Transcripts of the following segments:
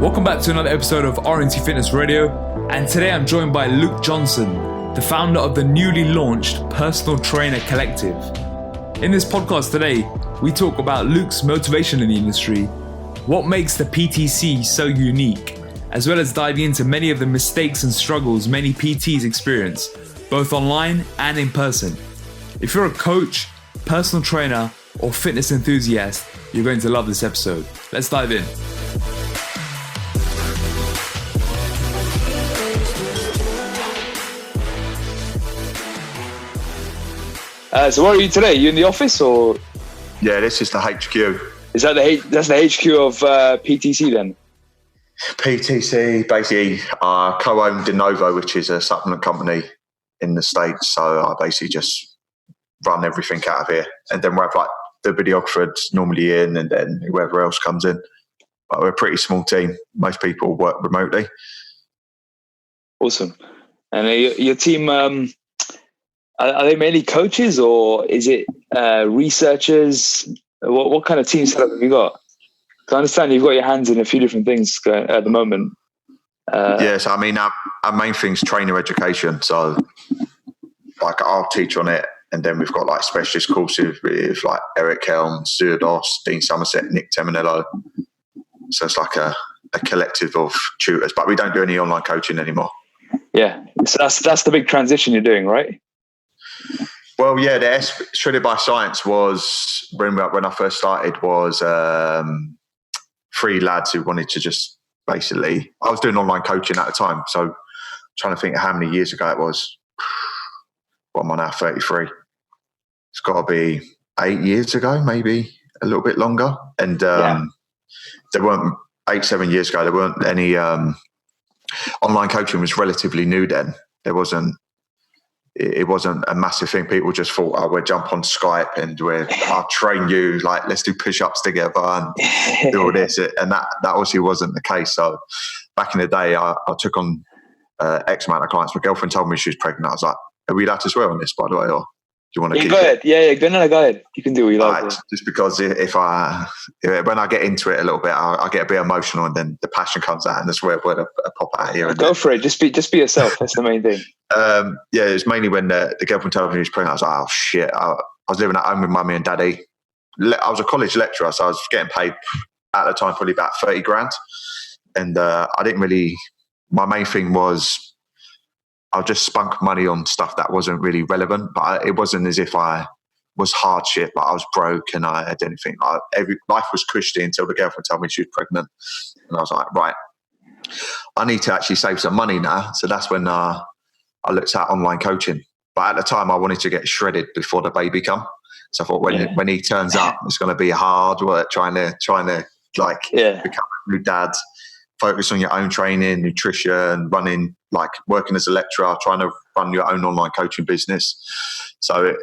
Welcome back to another episode of RNT Fitness Radio, and today I'm joined by Luke Johnson, the founder of the newly launched Personal Trainer Collective. In this podcast today, we talk about Luke's motivation in the industry, what makes the PTC so unique, as well as diving into many of the mistakes and struggles many PTs experience, both online and in person. If you're a coach, personal trainer, or fitness enthusiast, you're going to love this episode. Let's dive in. So where are you today? You in the office or? Yeah, this is the HQ. Is that that's the HQ of PTC then? PTC, basically, co-owned Denovo, which is a supplement company in the States. So I basically just run everything out of here. And then we have like the videographers normally in and then whoever else comes in. But we're a pretty small team. Most people work remotely. Awesome. And your team, are they mainly coaches or is it researchers? What kind of team setup have you got? I understand you've got your hands in a few different things at the moment. Yes, I mean, our main thing's trainer education. So like I'll teach on it. And then we've got like specialist courses with like Eric Helm, Stuart Doss, Dean Somerset, Nick Teminello. So it's like a collective of tutors, but we don't do any online coaching anymore. Yeah, so that's the big transition you're doing, right? Well, yeah, the Shredded by Science was, when I first started, was three lads who wanted to just basically, I was doing online coaching at the time. So trying to think of how many years ago it was. Well, I'm now 33. It's got to be 8 years ago, maybe a little bit longer. And there weren't 7 years ago, there weren't any online coaching was relatively new then. It wasn't a massive thing. People just thought, oh, we'll jump on Skype and I'll train you, like, let's do push-ups together and do all this. And that obviously wasn't the case. So back in the day, I took on X amount of clients. My girlfriend told me she was pregnant. I was like, are we allowed to swear on this, by the way? Or do you want to keep go ahead. it? Yeah, go ahead. You can do what you like. Right, just because when I get into it a little bit, I get a bit emotional and then the passion comes out and the swear word pop out here. Go for it. Just be yourself. That's the main thing. Yeah, it was mainly when the girlfriend told me she was pregnant. I was like, oh shit. I was living at home with mummy and daddy. I was a college lecturer, so I was getting paid at the time probably about 30 grand. And I didn't really, my main thing was I just spunk money on stuff that wasn't really relevant, but it wasn't as if I was hardship, but I was broke and I had anything. Life was cushy until the girlfriend told me she was pregnant. And I was like, right, I need to actually save some money now. So that's when I looked at online coaching. But at the time, I wanted to get shredded before the baby come. So I thought when he turns up, it's going to be hard work trying to become a new dad. Focus on your own training, nutrition, running, like working as a lecturer, trying to run your own online coaching business. So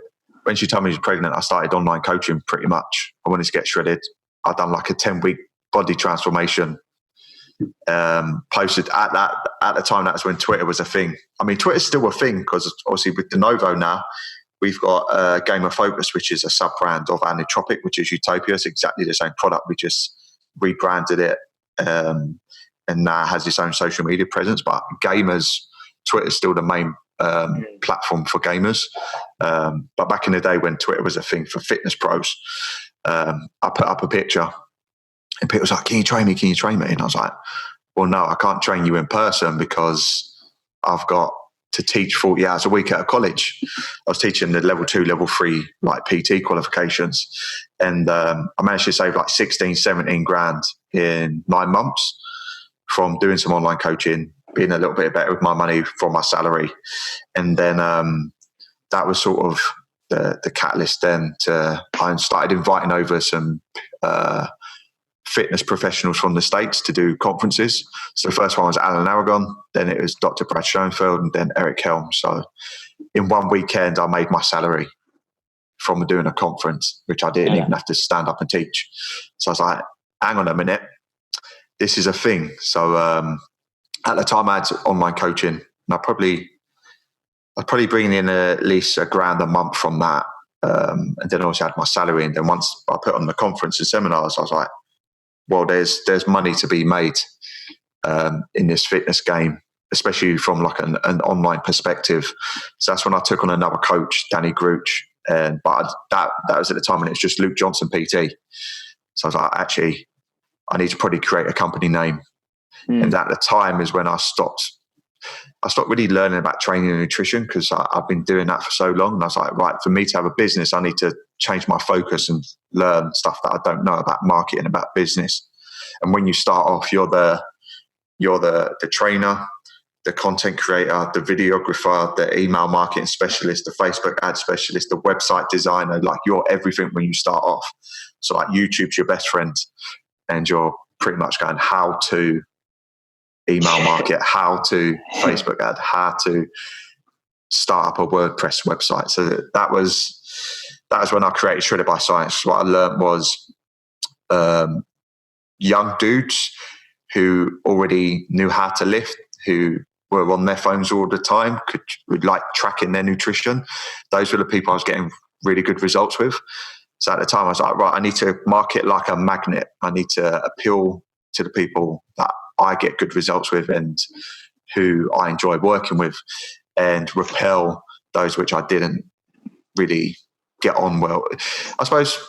when she told me she was pregnant, I started online coaching pretty much. I wanted to get shredded. I'd done like a 10-week body transformation. Posted at the time, that's when Twitter was a thing. I mean, Twitter's still a thing because obviously with Denovo now, we've got Gamer Focus, which is a sub-brand of Anitropic, which is Utopia. It's exactly the same product. We just rebranded it. And now has its own social media presence, but gamers, Twitter's still the main platform for gamers. But back in the day when Twitter was a thing for fitness pros, I put up a picture and people was like, can you train me? And I was like, well, no, I can't train you in person because I've got to teach 40 hours a week at a college. I was teaching the level 2, level 3, like PT qualifications. And I managed to save like 16, 17 grand in 9 months from doing some online coaching, being a little bit better with my money from my salary. And then that was sort of the catalyst then I started inviting over some fitness professionals from the States to do conferences. So the first one was Alan Aragon, then it was Dr. Brad Schoenfeld, and then Eric Helm. So in one weekend, I made my salary from doing a conference, which I didn't even have to stand up and teach. So I was like, hang on a minute, this is a thing. So at the time I had online coaching, and I'd probably bring in at least $1,000 a month from that. And then I also had my salary. And then once I put on the conference and seminars, I was like, well, there's money to be made in this fitness game, especially from like an online perspective. So that's when I took on another coach, Danny Gruch, but that was at the time when it was just Luke Johnson PT. So I was like, actually, I need to probably create a company name. And at the time is when I stopped really learning about training and nutrition, because I've been doing that for so long. And I was like, right, for me to have a business, I need to change my focus and learn stuff that I don't know about marketing, about business. And when you start off, you're the trainer, the content creator, the videographer, the email marketing specialist, the Facebook ad specialist, the website designer. Like, you're everything when you start off. So like, YouTube's your best friend, and you're pretty much going how to email market, how to Facebook ad, how to start up a WordPress website. So that was when I created Shredded by Science. What I learned was young dudes who already knew how to lift, who were on their phones all the time, would like tracking their nutrition. Those were the people I was getting really good results with. So at the time I was like, right, I need to market like a magnet. I need to appeal to the people that I get good results with and who I enjoy working with, and repel those which I didn't really get on well. I suppose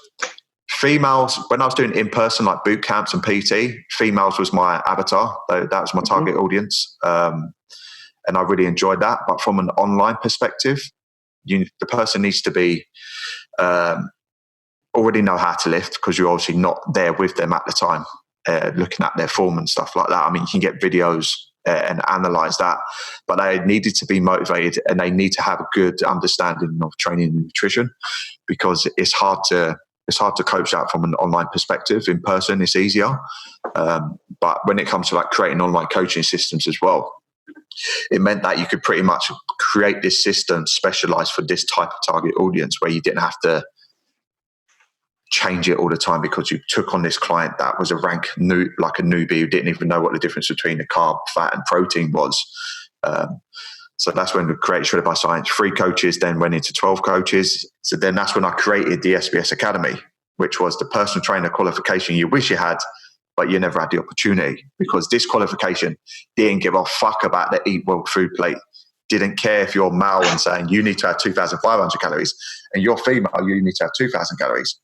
females, when I was doing in-person like boot camps and PT, females was my avatar. That was my target audience. And I really enjoyed that. But from an online perspective, the person needs to be already know how to lift, because you're obviously not there with them at the time, looking at their form and stuff like that. I mean, you can get videos and analyze that, but they needed to be motivated, and they need to have a good understanding of training and nutrition, because it's hard to coach that from an online perspective. In person, it's easier. But when it comes to like creating online coaching systems as well, it meant that you could pretty much create this system specialized for this type of target audience, where you didn't have to change it all the time because you took on this client that was like a newbie who didn't even know what the difference between the carb, fat and protein was. So that's when we created Shredded by Science. 3 coaches, then went into 12 coaches. So then that's when I created the SBS Academy, which was the personal trainer qualification you wish you had, but you never had the opportunity, because this qualification didn't give a fuck about the Eat World food plate. Didn't care if you're male and saying you need to have 2,500 calories, and you're female, you need to have 2,000 calories.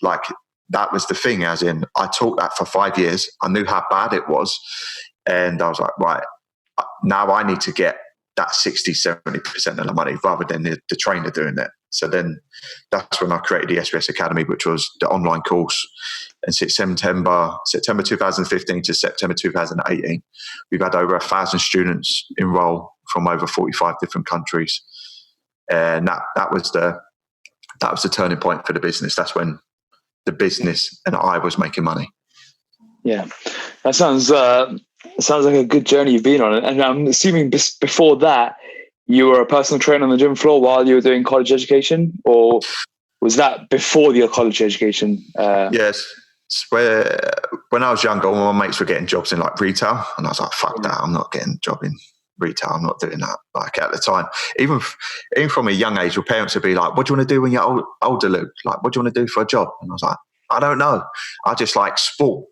Like, that was the thing, as in, I taught that for 5 years. I knew how bad it was. And I was like, right, now I need to get that 60, 70% of the money rather than the trainer doing it. So then that's when I created the SBS Academy, which was the online course. And since September 2015 to September 2018, we've had over 1,000 students enroll from over 45 different countries. And that was the turning point for the business. That's when the business and I was making money. Yeah, that sounds like a good journey you've been on. And I'm assuming before that, you were a personal trainer on the gym floor while you were doing college education, or was that before your college education? Yes. When I was younger, all my mates were getting jobs in like retail, and I was like, fuck that, I'm not getting a job in retail. I'm not doing that. Like, at the time, even from a young age, your parents would be like, what do you want to do when you're older, Luke? Like, what do you want to do for a job? And I was like, I don't know. I just like sport.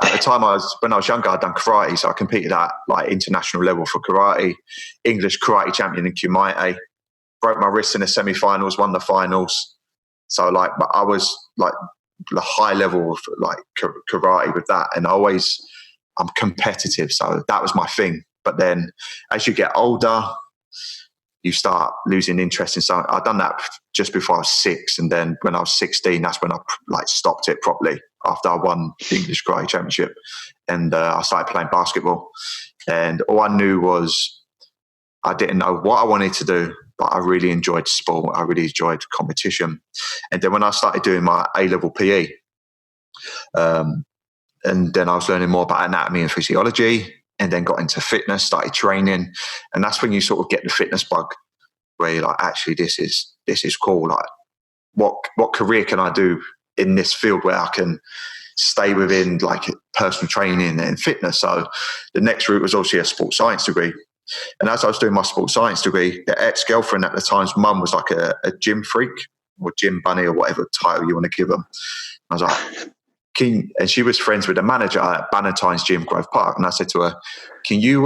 At the time, when I was younger, I'd done karate, so I competed at like international level for karate, English karate champion in Kumite, broke my wrist in the semi-finals, won the finals. So like, but I was like the high level of like karate with that, and I'm competitive, so that was my thing. But then as you get older, you start losing interest in something. I'd done that just before I was 6. And then when I was 16, that's when I like stopped it properly, after I won the English Karate Championship. And I started playing basketball. And all I knew was I didn't know what I wanted to do, but I really enjoyed sport. I really enjoyed competition. And then when I started doing my A-level PE, and then I was learning more about anatomy and physiology, and then got into fitness, started training. And that's when you sort of get the fitness bug, where you're like, actually, this is cool. Like, what career can I do in this field where I can stay within like personal training and fitness? So the next route was obviously a sports science degree. And as I was doing my sports science degree, the ex-girlfriend at the time's mum was like a gym freak, or gym bunny, or whatever title you want to give them. I was like, and she was friends with the manager at Bannatyne's Gym, Grove Park. And I said to her, can you,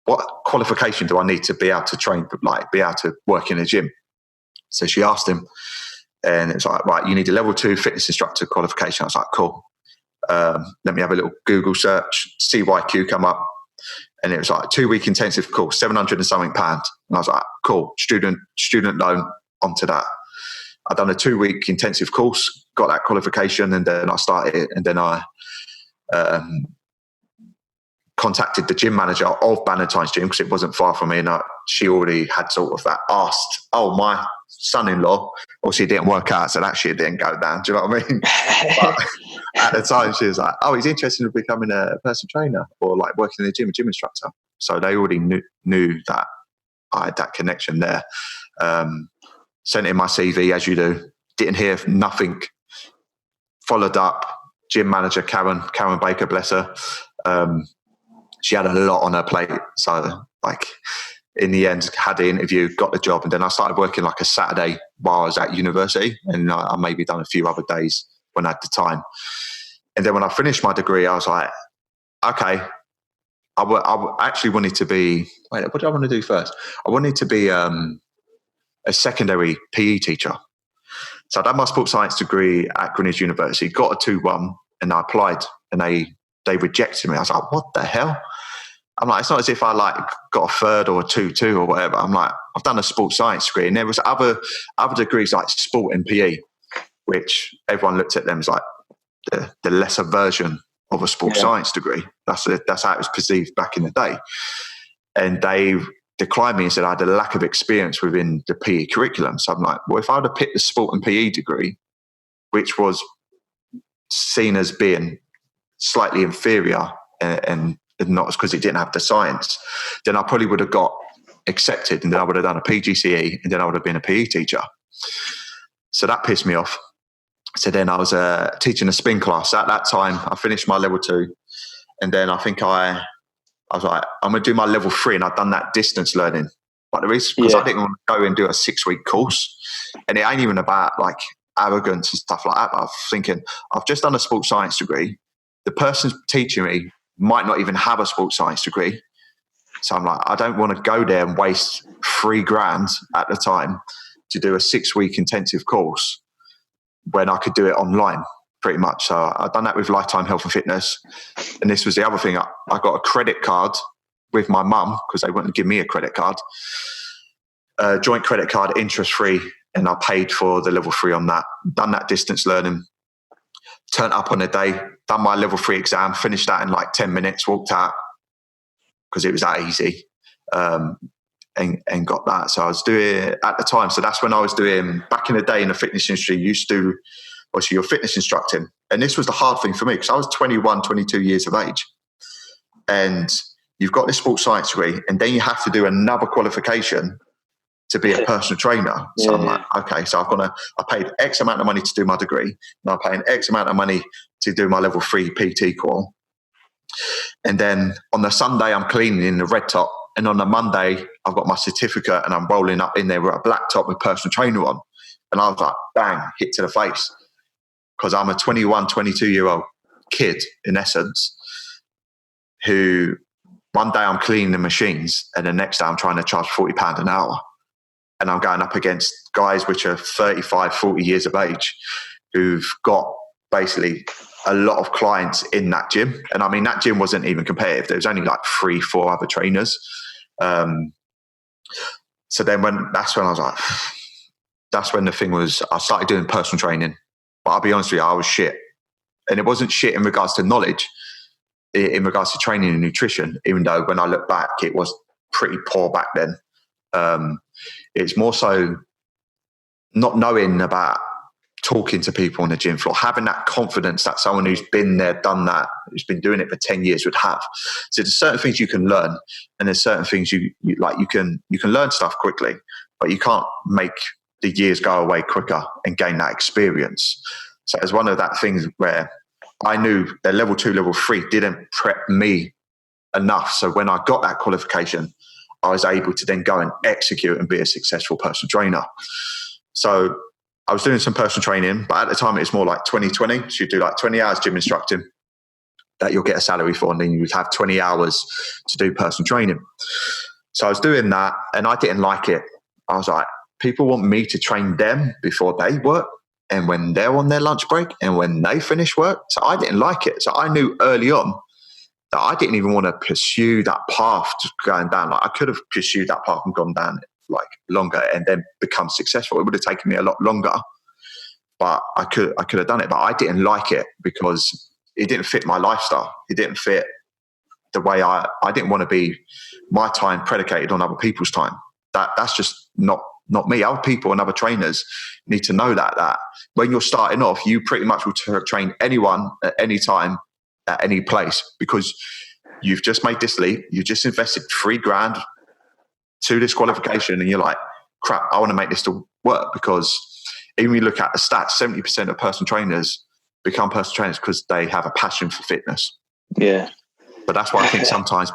what qualification do I need to be able to train, like be able to work in a gym? So she asked him, and it's like, right, you need a level 2 fitness instructor qualification. I was like, cool. Let me have a little Google search, CYQ come up. And it was like a 2-week intensive course, 700 and something pound. And I was like, cool, student loan onto that. I'd done a 2-week intensive course, got that qualification, and then I started, and then I contacted the gym manager of Bannatyne's Gym because it wasn't far from me, and she already had sort of that asked, my son-in-law, obviously it didn't work out, so that shit didn't go down, do you know what I mean? But at the time she was like, he's interested in becoming a personal trainer or like working in the gym, a gym instructor. So they already knew that I had that connection there. Sent in my CV as you do, didn't hear nothing, followed up, gym manager Karen Baker, bless her. She had a lot on her plate, so like in the end had the interview, got the job, and then I started working like a Saturday while I was at university, and I maybe done a few other days when I had the time. And then when I finished my degree, I was like, okay, I actually wanted to be, what did I want to do first? I wanted to be a secondary PE teacher. So I'd done my sports science degree at Greenwich University, got a 2-1, and I applied, and they rejected me. I was like, what the hell? I'm like, it's not as if I like got a 3rd or a 2-2 or whatever. I'm like, I've done a sports science degree, and there was other degrees like sport and PE, which everyone looked at them as like the lesser version of a sports science degree. That's how it was perceived back in the day. And they declined me and said I had a lack of experience within the PE curriculum. So I'm like, well, if I would have picked the sport and PE degree, which was seen as being slightly inferior and not because it didn't have the science, then I probably would have got accepted, and then I would have done a PGCE, and then I would have been a PE teacher. So that pissed me off. So then I was teaching a spin class. At that time, I finished my level 2, and then I think I was like, I'm going to do my level 3, and I've done that distance learning. But the reason, because I didn't want to go and do a 6-week course, and it ain't even about like arrogance and stuff like that. But I was thinking, I've just done a sports science degree. The person teaching me might not even have a sports science degree. So I'm like, I don't want to go there and waste $3,000 at the time to do a 6-week intensive course when I could do it online pretty much. So I've done that with Lifetime Health and Fitness. And this was the other thing. I got a credit card with my mum because they wouldn't give me a credit card. Joint credit card, interest-free, and I paid for the level 3 on that. Done that distance learning. Turned up on a day, done my level 3 exam, finished that in like 10 minutes, walked out because it was that easy, and got that. So I was doing at the time. So that's when I was doing, back in the day in the fitness industry, you used to do, obviously you're fitness instructing. And this was the hard thing for me because I was 21, 22 years of age. And you've got this sports science degree, and then you have to do another qualification to be a personal trainer. So I'm like, okay, so I paid X amount of money to do my degree, and I'm paying X amount of money to do my level 3 PT core. And then on the Sunday, I'm cleaning in the red top. And on the Monday, I've got my certificate and I'm rolling up in there with a black top with personal trainer on. And I was like, bang, hit to the face. Because I'm a 21, 22-year-old kid, in essence, who one day I'm cleaning the machines and the next day I'm trying to charge £40 an hour. And I'm going up against guys which are 35, 40 years of age who've got basically a lot of clients in that gym. And I mean, that gym wasn't even competitive. There was only like 3-4 other trainers. So then that's when I was like, that's when the thing was, I started doing personal training. But I'll be honest with you, I was shit. And it wasn't shit in regards to knowledge, in regards to training and nutrition, even though when I look back, it was pretty poor back then. It's more so not knowing about talking to people on the gym floor, having that confidence that someone who's been there, done that, who's been doing it for 10 years would have. So there's certain things you can learn, and there's certain things you can learn stuff quickly, but you can't make the years go away quicker and gain that experience. So it's one of that things where I knew that level 2, level 3 didn't prep me enough. So when I got that qualification, I was able to then go and execute and be a successful personal trainer. So I was doing some personal training, but at the time it was more like 20-20. So you do like 20 hours gym instructing that you'll get a salary for, and then you would have 20 hours to do personal training. So I was doing that and I didn't like it. I was like, people want me to train them before they work and when they're on their lunch break and when they finish work. So I didn't like it. So I knew early on that I didn't even want to pursue that path to going down. Like I could have pursued that path and gone down like longer and then become successful. It would have taken me a lot longer, but I could have done it. But I didn't like it because it didn't fit my lifestyle. It didn't fit the way I didn't want to be my time predicated on other people's time. That's just not me. Other people and other trainers need to know that when you're starting off, you pretty much will train anyone at any time, at any place, because you've just made this leap. You just invested $3,000 to this qualification and you're like, crap, I want to make this to work. Because even when you look at the stats, 70% of personal trainers become personal trainers because they have a passion for fitness. Yeah. But that's why I think sometimes,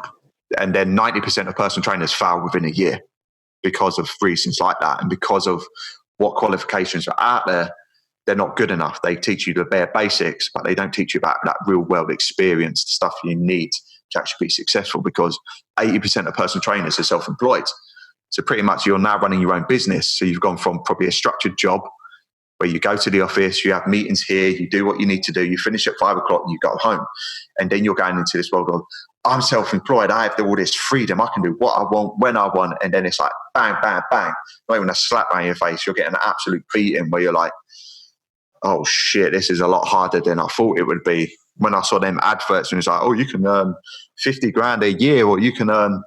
and then 90% of personal trainers fail within a year because of reasons like that. And because of what qualifications are out there, they're not good enough. They teach you the bare basics, but they don't teach you about that real world experience, the stuff you need to actually be successful, because 80% of personal trainers are self-employed. So pretty much you're now running your own business. So you've gone from probably a structured job where you go to the office, you have meetings here, you do what you need to do, you finish at 5 o'clock and you go home. And then you're going into this world of, I'm self-employed, I have all this freedom, I can do what I want, when I want. And then it's like, bang, bang, bang. Not even a slap on your face. You're getting an absolute beating where you're like, oh shit, this is a lot harder than I thought it would be. When I saw them adverts and it's like, oh, you can earn $50,000 a year, or you can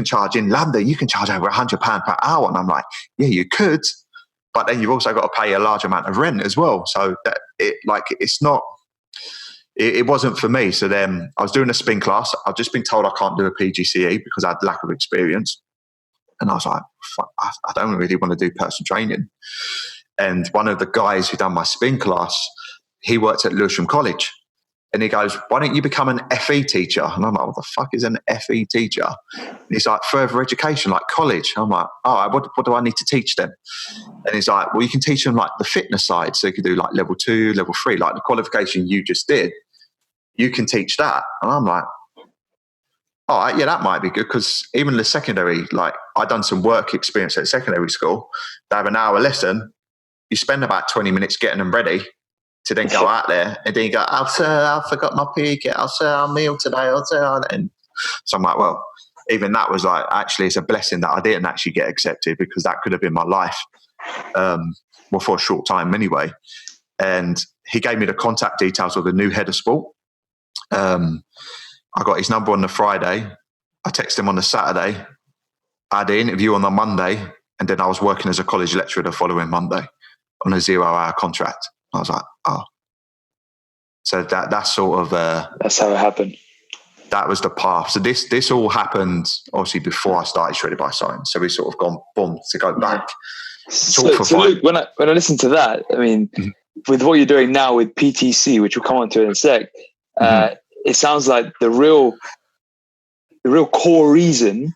charge in London, you can charge over £100 per hour. And I'm like, yeah, you could. But then you've also got to pay a large amount of rent as well. So that it wasn't for me. So then I was doing a spin class. I've just been told I can't do a PGCE because I had lack of experience. And I was like, fuck, I don't really want to do personal training. And one of the guys who done my spin class, he worked at Lewisham College. And he goes, why don't you become an FE teacher? And I'm like, what the fuck is an FE teacher? And he's like, further education, like college. I'm like, oh, what do I need to teach them? And he's like, well, you can teach them like the fitness side. So you can do like level 2, level 3, like the qualification you just did. You can teach that. And I'm like, all right, yeah, that might be good. Because even the secondary, like I done some work experience at secondary school. They have an hour lesson. You spend about 20 minutes getting them ready to then go out there, and then you go, oh, sir, I forgot my PE. Oh, sir, I'll meal today. Oh, sir. And so I'm like, well, even that was like, actually, it's a blessing that I didn't actually get accepted, because that could have been my life, well, for a short time anyway. And he gave me the contact details of the new head of sport. I got his number on the Friday. I texted him on the Saturday. I had the interview on the Monday, and then I was working as a college lecturer the following Monday on a 0-hour contract. I was like, oh. So that's sort of... that's how it happened. That was the path. So this all happened, obviously, before I started Shredded by Science. So we sort of gone, boom, to go back. So Luke, when I listen to that, I mean, with what you're doing now with PTC, which we'll come on to in a sec, it sounds like the real core reason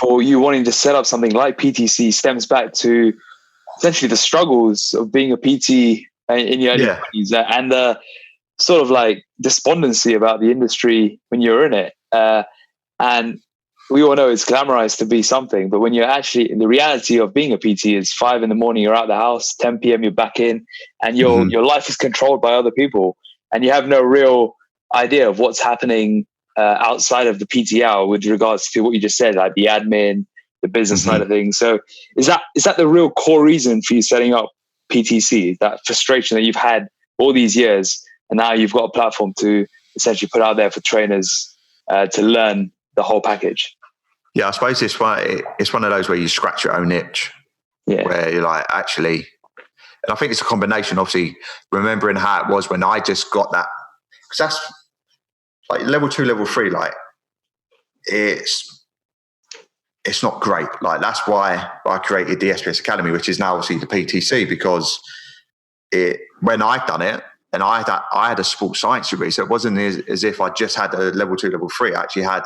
for you wanting to set up something like PTC stems back to essentially the struggles of being a PT in your early 20s, and the sort of like despondency about the industry when you're in it. And we all know it's glamorized to be something, but when you're actually in the reality of being a PT is 5 a.m, you're out the house, 10 p.m, you're back in, and your life is controlled by other people, and you have no real idea of what's happening outside of the PT hour with regards to what you just said, like the admin, the business side of things. So is that the real core reason for you setting up PTC, that frustration that you've had all these years, and now you've got a platform to essentially put out there for trainers to learn the whole package? Yeah, I suppose it's one of those where you scratch your own itch, where you're like, actually, and I think it's a combination, obviously, remembering how it was when I just got that, because that's like level 2, level 3, like it's not great. Like that's why I created the SPS Academy, which is now obviously the PTC, because when I'd done it, and I had a sports science degree, so it wasn't as if I just had a level 2, level 3. I actually had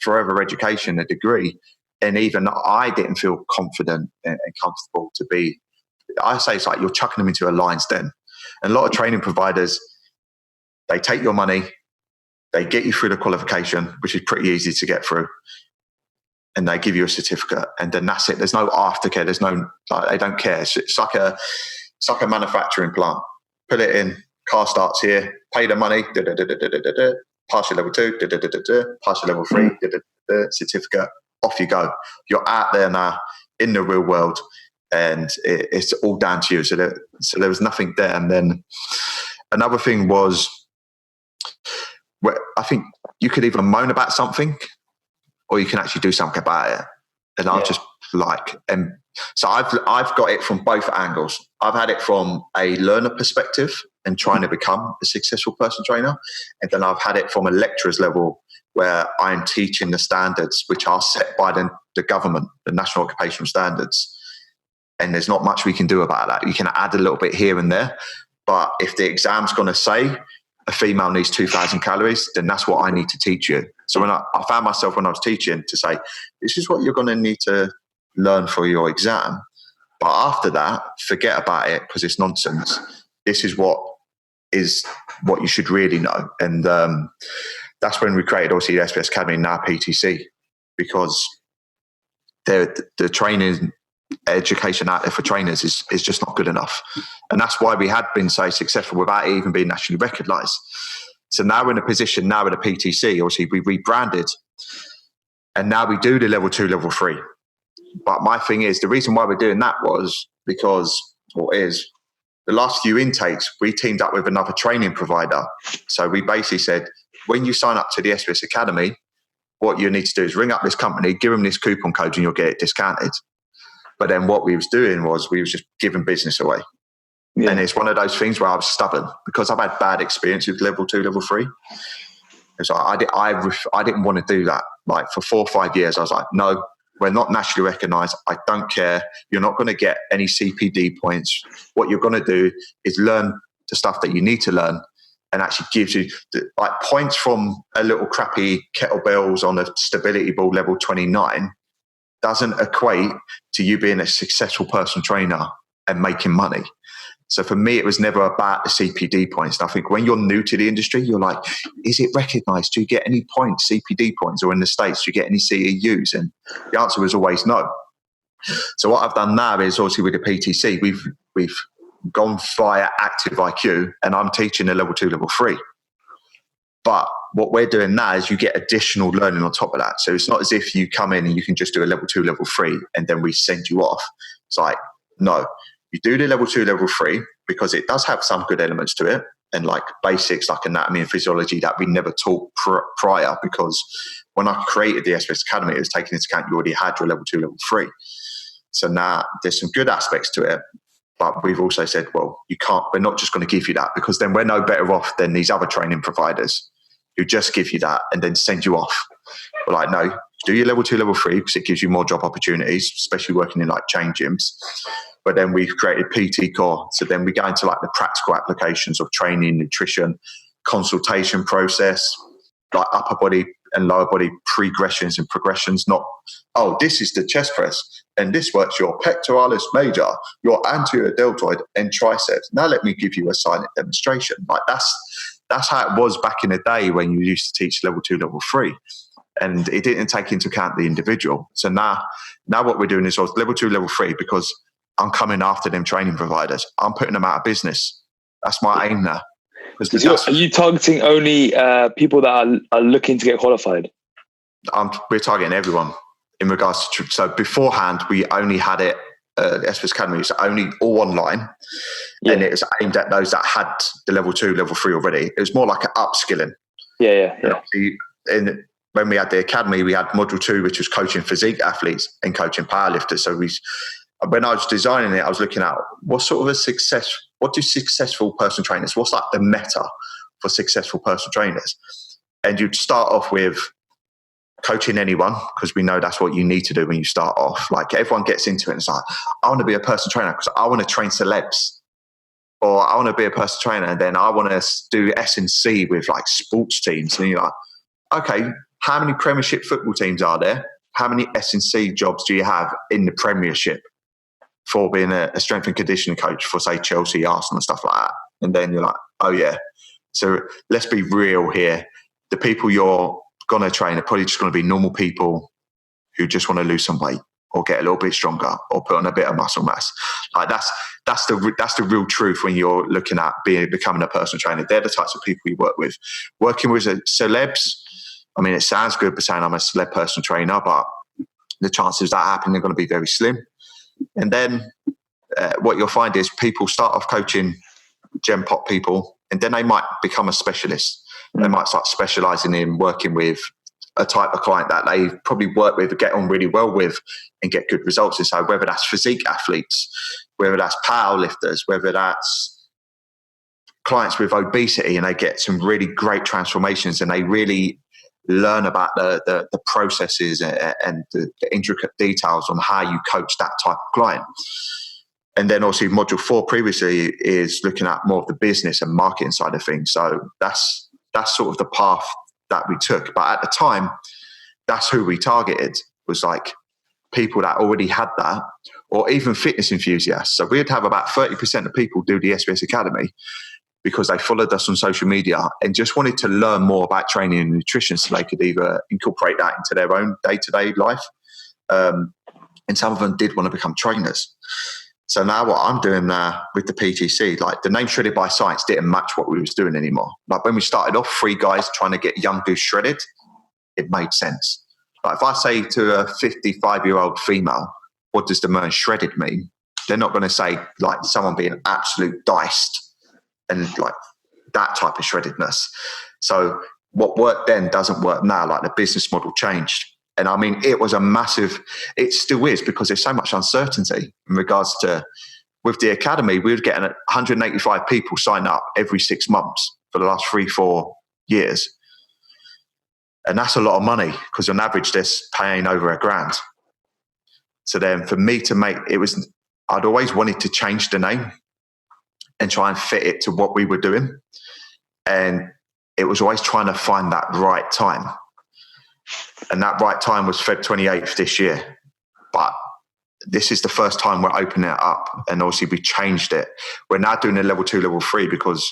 forever education, a degree, and even I didn't feel confident and comfortable to be I say it's like you're chucking them into a lion's den. And a lot of training providers, they take your money, they get you through the qualification, which is pretty easy to get through, and they give you a certificate, and then that's it. There's no aftercare. There's no, like, they don't care. It's like a manufacturing plant. Put it in, car starts here, pay the money, pass your level 2, pass your level 3, certificate, off you go. You're out there now in the real world, and it's all down to you. So there was nothing there. And then another thing was, I think you could either moan about something or you can actually do something about it. And I just and so I've got it from both angles. I've had it from a learner perspective and trying to become a successful personal trainer. And then I've had it from a lecturer's level where I'm teaching the standards which are set by the government, the National Occupational Standards. And there's not much we can do about that. You can add a little bit here and there. But if the exam's going to say a female needs 2,000 calories, then that's what I need to teach you. So when I found myself when I was teaching to say, this is what you're going to need to learn for your exam. But after that, forget about it because it's nonsense. This is what you should really know. And that's when we created obviously the SBS Academy and now PTC, because the training education out there for trainers is just not good enough. And that's why we had been so successful without even being nationally recognised. So now we're in a position now with a PTC, obviously we rebranded, and now we do the level 2, level 3. But my thing is, the reason why we're doing that was because, the last few intakes, we teamed up with another training provider. So we basically said, when you sign up to the SBS Academy, what you need to do is ring up this company, give them this coupon code and you'll get it discounted. But then what we was doing was we was just giving business away. Yeah. And it's one of those things where I was stubborn because I've had bad experience with level 2, level 3. So I didn't want to do that. Like for 4 or 5 years, I was like, no, we're not nationally recognised. I don't care. You're not going to get any CPD points. What you're going to do is learn the stuff that you need to learn, and actually gives you like points from a little crappy kettlebells on a stability ball level 29 doesn't equate to you being a successful personal trainer and making money. So for me, it was never about the CPD points. And I think when you're new to the industry, you're like, is it recognised? Do you get any points, CPD points? Or in the States, do you get any CEUs? And the answer was always no. So what I've done now is obviously with the PTC, we've gone via Active IQ, and I'm teaching a level 2, level 3. But what we're doing now is you get additional learning on top of that. So it's not as if you come in and you can just do a level 2, level 3, and then we send you off. It's like, no. You do the level 2, level 3 because it does have some good elements to it, and like basics like anatomy and physiology that we never taught prior, because when I created the SBS Academy, it was taking into account you already had your level 2, level 3. So now there's some good aspects to it, but we've also said, well, we're not just going to give you that, because then we're no better off than these other training providers who just give you that and then send you off. We're like, no, do your level 2, level 3 because it gives you more job opportunities, especially working in like chain gyms. But then we've created PT Core. So then we go into like the practical applications of training, nutrition, consultation process, like upper body and lower body progressions and progressions. Not, this is the chest press and this works your pectoralis major, your anterior deltoid and triceps. Now let me give you a silent demonstration. Like that's how it was back in the day when you used to teach level 2, level 3. And it didn't take into account the individual. So now what we're doing is level 2, level 3, because I'm coming after them training providers. I'm putting them out of business. That's my aim now. Are you targeting only people that are looking to get qualified? We're targeting everyone in regards to. So beforehand, we only had it. The SBS Academy was only all online, and it was aimed at those that had the level 2, level 3 already. It was more like an upskilling. Yeah. And when we had the academy, we had module 2, which was coaching physique athletes and coaching powerlifters. So when I was designing it, I was looking at what do successful personal trainers, what's like the meta for successful personal trainers? And you'd start off with coaching anyone, because we know that's what you need to do when you start off. Like everyone gets into it and it's like, I want to be a personal trainer because I want to train celebs, or I want to be a personal trainer and then I want to do S&C with like sports teams. And you're like, okay, how many Premiership football teams are there? How many S&C jobs do you have in the Premiership? for being a strength and conditioning coach for, say, Chelsea, Arsenal and stuff like that. And then you're like, oh yeah. So let's be real here. The people you're going to train are probably just going to be normal people who just want to lose some weight or get a little bit stronger or put on a bit of muscle mass. Like that's the real truth when you're looking at becoming a personal trainer. They're the types of people you work with. Working with celebs, I mean, it sounds good, but saying I'm a celeb personal trainer, but the chances of that happening are going to be very slim. And then what you'll find is people start off coaching Gen Pop people, and then they might become a specialist. They might start specializing in working with a type of client that they probably work with, get on really well with, and get good results. And so whether that's physique athletes, whether that's power lifters, whether that's clients with obesity, and they get some really great transformations and they really learn about the processes and the intricate details on how you coach that type of client. And then also module 4 previously is looking at more of the business and marketing side of things. So that's sort of the path that we took. But at the time, that's who we targeted, was like people that already had that, or even fitness enthusiasts. So we'd have about 30% of people do the SBS Academy because they followed us on social media and just wanted to learn more about training and nutrition so they could either incorporate that into their own day-to-day life. And some of them did want to become trainers. So now what I'm doing now with the PTC, like the name Shredded by Science didn't match what we was doing anymore. Like when we started off, 3 guys trying to get young dudes shredded, it made sense. Like if I say to a 55-year-old female, what does the term shredded mean? They're not going to say like someone being absolute diced and like that type of shreddedness. So what worked then doesn't work now. Like the business model changed. And I mean, it was a massive, it still is, because there's so much uncertainty in regards to, with the academy, we were getting 185 people sign up every 6 months for the last 3-4 years. And that's a lot of money because on average, they're paying over $1,000. So then for me to make, I'd always wanted to change the name and try and fit it to what we were doing. And it was always trying to find that right time. And that right time was Feb 28th this year. But this is the first time we're opening it up. And obviously we changed it. We're now doing a level 2, level 3 because,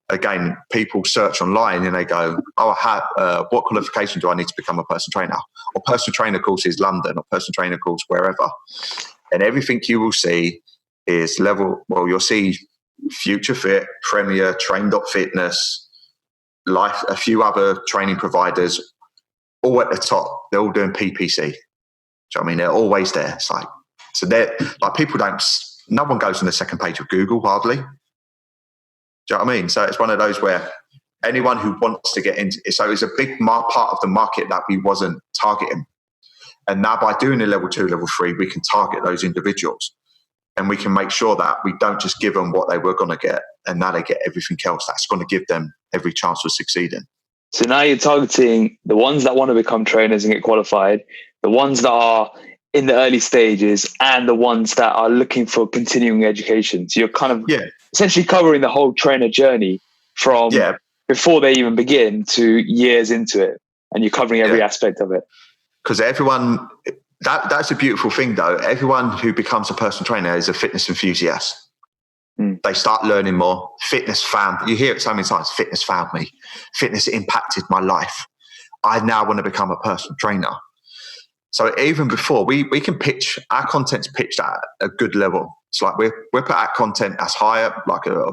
again, people search online and they go, what qualification do I need to become a personal trainer? Or personal trainer course is London, or personal trainer course wherever. And everything you will see is you'll see Future Fit, Premier, Train.Fitness, Life, a few other training providers, all at the top. They're all doing PPC. Do you know what I mean? They're always there. It's like, so they're like, no one goes on the second page of Google hardly. Do you know what I mean? So it's one of those where anyone who wants to get into it, so it's a big part of the market that we wasn't targeting. And now by doing a level 2, level 3, we can target those individuals. And we can make sure that we don't just give them what they were going to get, and now they get everything else that's going to give them every chance of succeeding. So now you're targeting the ones that want to become trainers and get qualified, the ones that are in the early stages, and the ones that are looking for continuing education. So you're kind of essentially covering the whole trainer journey from before they even begin to years into it. And you're covering every aspect of it. Because everyone... That's a beautiful thing, though. Everyone who becomes a personal trainer is a fitness enthusiast. They start learning more. You hear it so many times, fitness found me. Fitness impacted my life. I now want to become a personal trainer. So even before, we can pitch, our content's pitched at a good level. It's like we put out content as higher, like a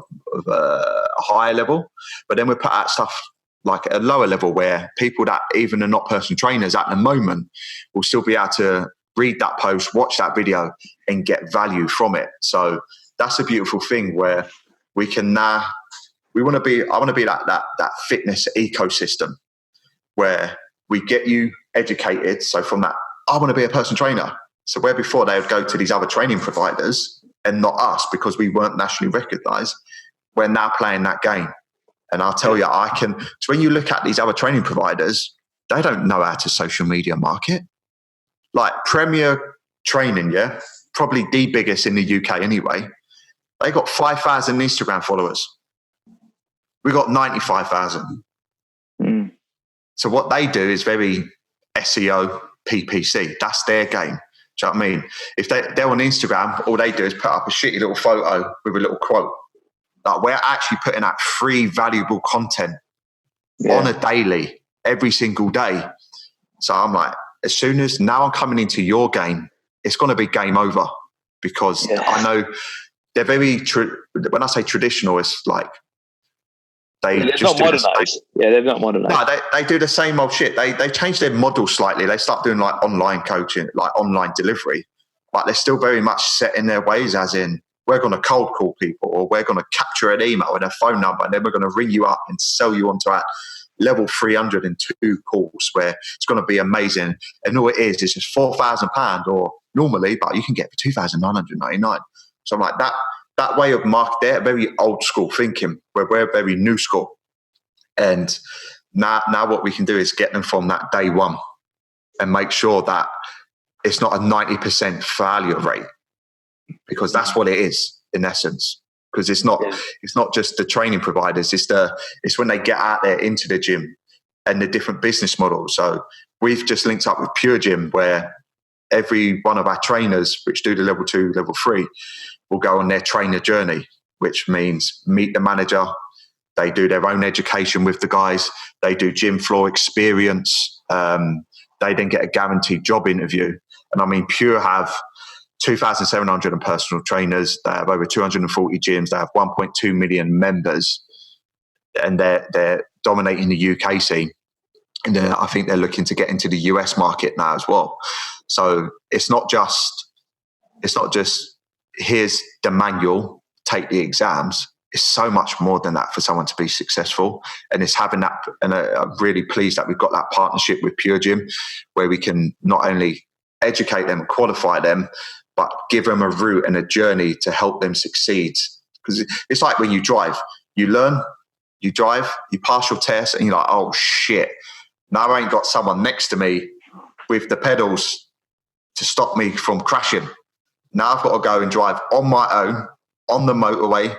higher level, but then we put out stuff like at a lower level where people that even are not personal trainers at the moment will still be able to read that post, watch that video and get value from it. So that's a beautiful thing where we can I want to be like that fitness ecosystem where we get you educated. So from that, I want to be a personal trainer. So where before they would go to these other training providers and not us because we weren't nationally recognized, we're now playing that game. And I'll tell you, so when you look at these other training providers, they don't know how to social media market. Like Premier Training, probably the biggest in the UK anyway. They got 5,000 Instagram followers. We got 95,000. So what they do is very SEO, PPC. That's their game. Do you know what I mean? If they're on Instagram, all they do is put up a shitty little photo with a little quote. Like, we're actually putting out free, valuable content on a daily, every single day. So I'm like, as soon as now I'm coming into your game, it's going to be game over, because I know they're very, when I say traditional, it's like they've not modernized. They've not modernized. No, they do the same old shit. They changed their model slightly. They start doing like online coaching, like online delivery, but they're still very much set in their ways, as in, we're going to cold call people, or we're going to capture an email and a phone number, and then we're going to ring you up and sell you onto our level 302 calls, where it's going to be amazing. And all it is just £4,000, or normally, but you can get for $2,999. So I'm like, that way of market, they're very old school thinking, where we're very new school. And now what we can do is get them from that day one and make sure that it's not a 90% failure rate, because that's what it is in essence. Because it's not just the training providers, it's when they get out there into the gym and the different business models. So we've just linked up with Pure Gym, where every one of our trainers, which do the level 2, level 3, will go on their trainer journey, which means meet the manager. They do their own education with the guys. They do gym floor experience. They then get a guaranteed job interview. And I mean, Pure have 2,700 personal trainers. They have over 240 gyms. They have 1.2 million members, and they're dominating the UK scene. And then I think they're looking to get into the US market now as well. So it's not just here's the manual, take the exams. It's so much more than that for someone to be successful. And it's having that, and I'm really pleased that we've got that partnership with Pure Gym, where we can not only educate them and qualify them, but give them a route and a journey to help them succeed. Because it's like when you drive, you learn, you drive, you pass your test, and you're like, oh shit, now I ain't got someone next to me with the pedals to stop me from crashing. Now I've got to go and drive on my own, on the motorway,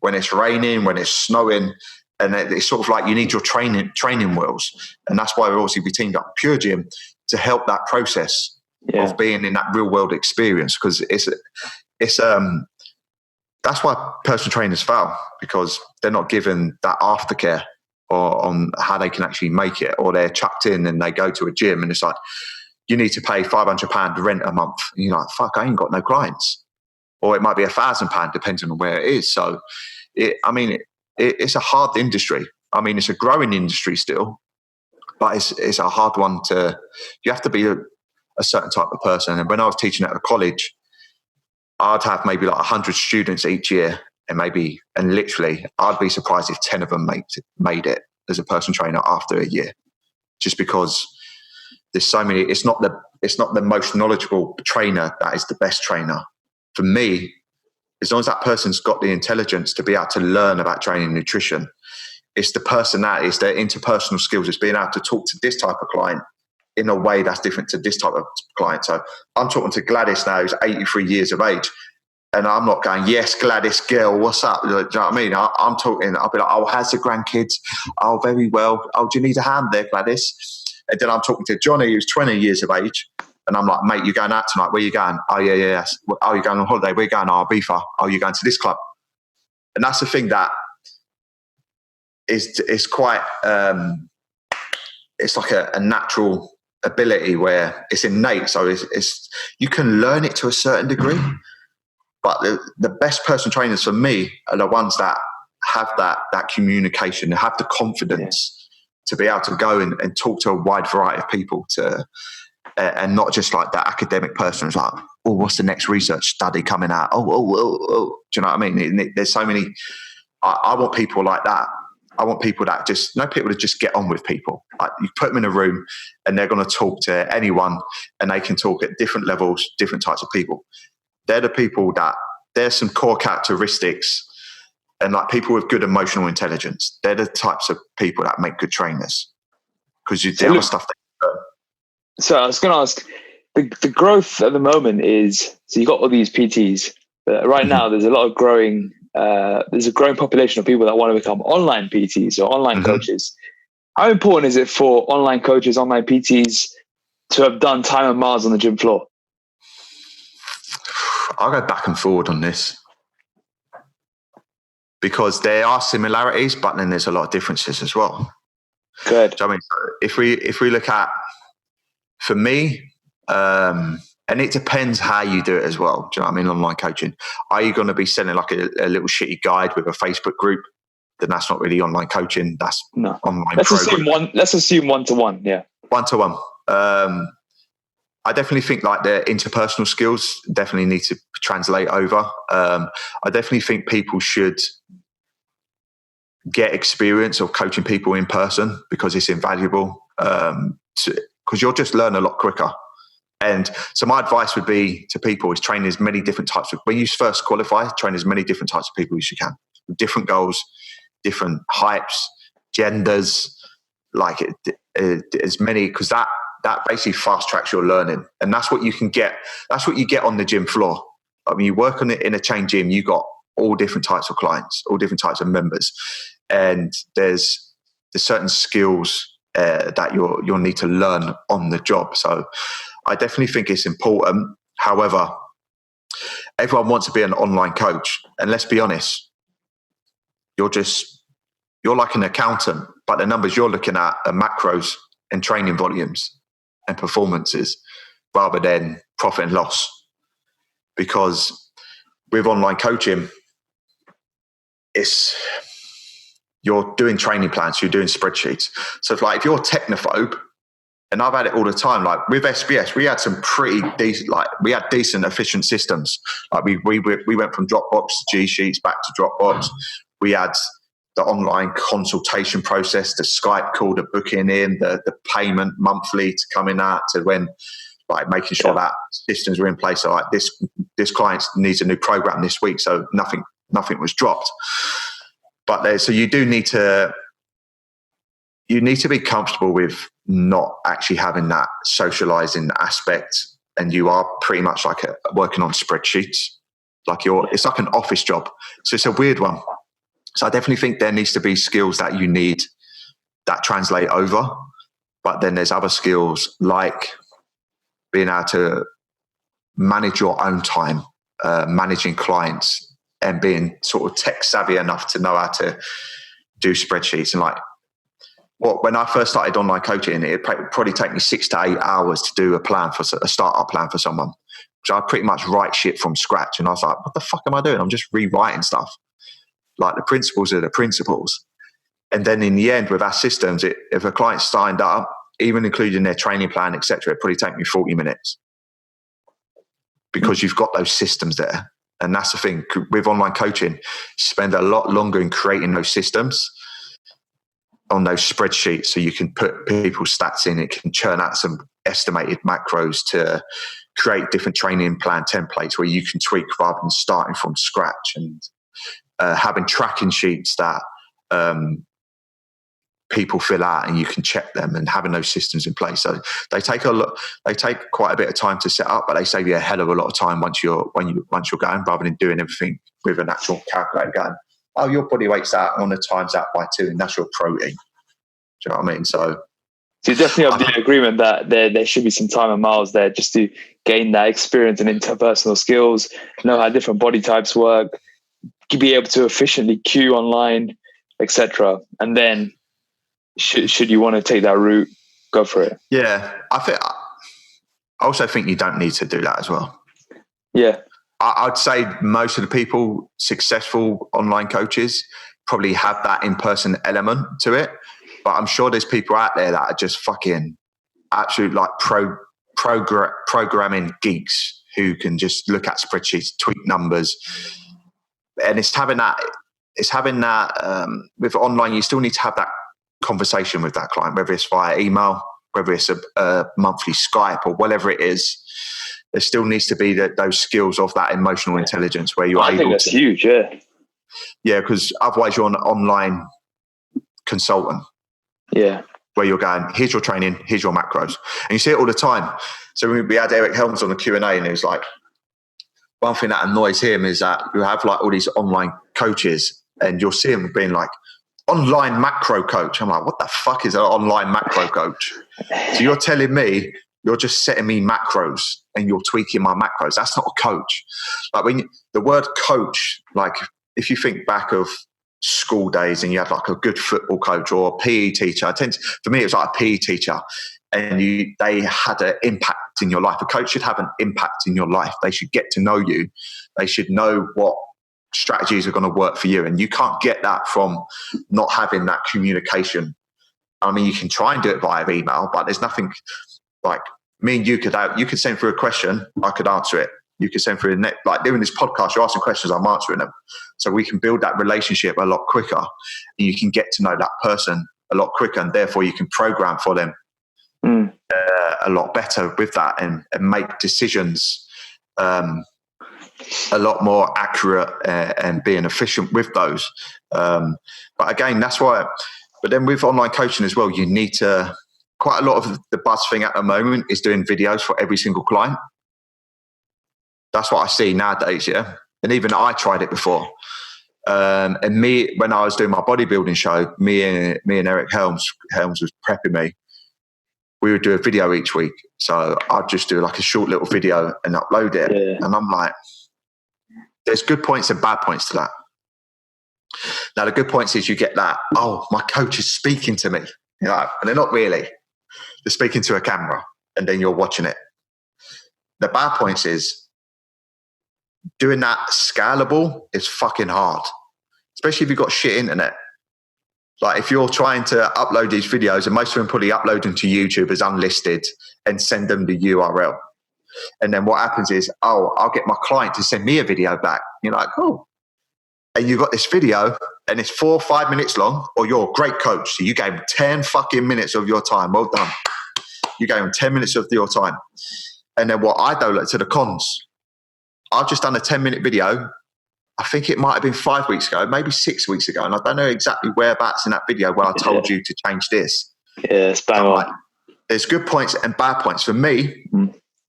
when it's raining, when it's snowing, and it's sort of like you need your training wheels. And that's why we teamed up with Pure Gym to help that process of being in that real world experience, because it's that's why personal trainers fail, because they're not given that aftercare or on how they can actually make it, or they're chucked in and they go to a gym and it's like, you need to pay £500 rent a month. And you're like, fuck, I ain't got no clients. Or it might be £1,000 depending on where it is. So it's a hard industry. I mean, it's a growing industry still, but it's a hard one you have to be a certain type of person. And when I was teaching at a college, I'd have maybe like 100 students each year, and literally I'd be surprised if 10 of them made it as a personal trainer after a year, just because there's so many. It's not the most knowledgeable trainer that is the best trainer. For me, as long as that person's got the intelligence to be able to learn about training and nutrition, it's the personality, it's their interpersonal skills, it's being able to talk to this type of client in a way that's different to this type of client. So I'm talking to Gladys now, who's 83 years of age, and I'm not going, yes, Gladys, girl, what's up? Do you know what I mean? I'm talking, I'll be like, oh, how's the grandkids? Oh, very well. Oh, do you need a hand there, Gladys? And then I'm talking to Johnny, who's 20 years of age, and I'm like, mate, you're going out tonight. Where are you going? Oh, yeah. Oh, you're going on holiday. Where are you going? Oh, Ibiza. Oh, you're going to this club. And that's the thing that is quite, it's like a natural ability where it's innate. So it's you can learn it to a certain degree, but the best personal trainers for me are the ones that have that communication, have the confidence to be able to go and talk to a wide variety of people, and not just like that academic person who's like, oh, what's the next research study coming out? Oh. Do you know what I mean? There's so many. I want people like that. I want people that people to just get on with people. Like, you put them in a room and they're going to talk to anyone, and they can talk at different levels, different types of people. They're the people that, there's some core characteristics, and like people with good emotional intelligence. They're the types of people that make good trainers, because you do other stuff. So I was going to ask, the growth at the moment is, so you got all these PTs, but right now there's a lot of growing. There's a growing population of people that want to become online PTs or online coaches. How important is it for online coaches, online PTs to have done time and miles on the gym floor? I'll go back and forward on this because there are similarities, but then there's a lot of differences as well. Good. So, I mean, if we look at, for me, and it depends how you do it as well. Do you know what I mean? Online coaching. Are you going to be sending like a little shitty guide with a Facebook group? Then that's not really online coaching. That's online. Let's assume one-to-one. Yeah. One-to-one. I definitely think like the interpersonal skills definitely need to translate over. I definitely think people should get experience of coaching people in person because it's invaluable. Because you'll just learn a lot quicker. And so my advice would be to people is train as many different types of, when you first qualify, train as many different types of people as you can, with different goals, different heights, genders, like as many, because that basically fast tracks your learning. And that's what you can get. That's what you get on the gym floor. I mean, you work on it in a chain gym, you got all different types of clients, all different types of members. And there's certain skills that you'll need to learn on the job. So I definitely think it's important. However, everyone wants to be an online coach. And let's be honest, you're like an accountant, but the numbers you're looking at are macros and training volumes and performances rather than profit and loss. Because with online coaching, you're doing training plans, you're doing spreadsheets. So it's like if you're a technophobe, and I've had it all the time, like with SBS, we had some pretty decent, we had decent, efficient systems. Like we went from Dropbox to G Sheets back to Dropbox. We had the online consultation process, the Skype call, the booking in, the payment monthly to coming out to when, like making sure that systems were in place. So like this client needs a new program this week, so nothing was dropped. But so you do need to be comfortable with not actually having that socializing aspect, and you are pretty much like working on spreadsheets. It's like an office job. So it's a weird one. So I definitely think there needs to be skills that you need that translate over. But then there's other skills like being able to manage your own time, managing clients, and being sort of tech savvy enough to know how to do spreadsheets. And when I first started online coaching, it probably take me 6 to 8 hours to do a startup plan for someone. So I pretty much write shit from scratch. And I was like, what the fuck am I doing? I'm just rewriting stuff. Like the principles are the principles. And then in the end with our systems, if a client signed up, even including their training plan, etc., it'd probably take me 40 minutes because you've got those systems there. And that's the thing with online coaching, you spend a lot longer in creating those systems on those spreadsheets, so you can put people's stats in. It can churn out some estimated macros to create different training plan templates where you can tweak rather than starting from scratch, and having tracking sheets that people fill out and you can check them, and having those systems in place. So they take quite a bit of time to set up, but they save you a hell of a lot of time once you're going, rather than doing everything with an actual calculator going, oh, your body weight's that, on the times that by 2, and that's your protein. Do you know what I mean? So you definitely have the agreement that there should be some time and miles there just to gain that experience and interpersonal skills, know how different body types work, be able to efficiently queue online, etc. And then should you want to take that route, go for it. Yeah, I also think you don't need to do that as well. Yeah. I'd say most of the people, successful online coaches, probably have that in-person element to it. But I'm sure there's people out there that are just fucking absolute like programming geeks who can just look at spreadsheets, tweak numbers. And it's having that with online, you still need to have that conversation with that client, whether it's via email, whether it's a monthly Skype or whatever it is. There still needs to be those skills of that emotional intelligence where you're able to. I think that's huge, yeah. Yeah, because otherwise you're an online consultant. Yeah. Where you're going, here's your training, here's your macros. And you see it all the time. So we had Eric Helms on the Q&A, and he was like, one thing that annoys him is that you have like all these online coaches and you'll see them being like, online macro coach. I'm like, what the fuck is an online macro coach? So you're telling me you're just setting me macros and you're tweaking my macros. That's not a coach. Like the word coach, like if you think back of school days and you had like a good football coach or a PE teacher, for me, it was like a PE teacher, and they had an impact in your life. A coach should have an impact in your life. They should get to know you. They should know what strategies are going to work for you. And you can't get that from not having that communication. I mean, you can try and do it via email, but there's nothing like me and you could send through a question, I could answer it. You could send through like doing this podcast, you're asking questions, I'm answering them. So we can build that relationship a lot quicker, and you can get to know that person a lot quicker, and therefore you can program for them a lot better with that, and make decisions a lot more accurate and being efficient with those. But again, that's why. But then with online coaching as well, you need to. Quite a lot of the buzz thing at the moment is doing videos for every single client. That's what I see nowadays, yeah. And even I tried it before. And when I was doing my bodybuilding show, me and Eric Helms was prepping me. We would do a video each week. So I'd just do like a short little video and upload it. Yeah. And I'm like, there's good points and bad points to that. Now, the good points is you get that, oh, my coach is speaking to me. You know, and they're not really. They're speaking to a camera, and then you're watching it. The bad points is doing that scalable is fucking hard, especially if you've got shit internet. Like if you're trying to upload these videos, and most of them probably upload them to YouTube as unlisted and send them the URL. And then what happens is, oh, I'll get my client to send me a video back. You're like, oh. And you've got this video and it's 4 or 5 minutes long, or you're a great coach. So you gave 10 fucking minutes of your time. Well done. You gave them 10 minutes of your time. And then what I do to the cons, I've just done a 10-minute video. I think it might have been 5 weeks ago, maybe 6 weeks ago. And I don't know exactly whereabouts in that video where I told you to change this. Yeah, it's bang on. There's good points and bad points. For me,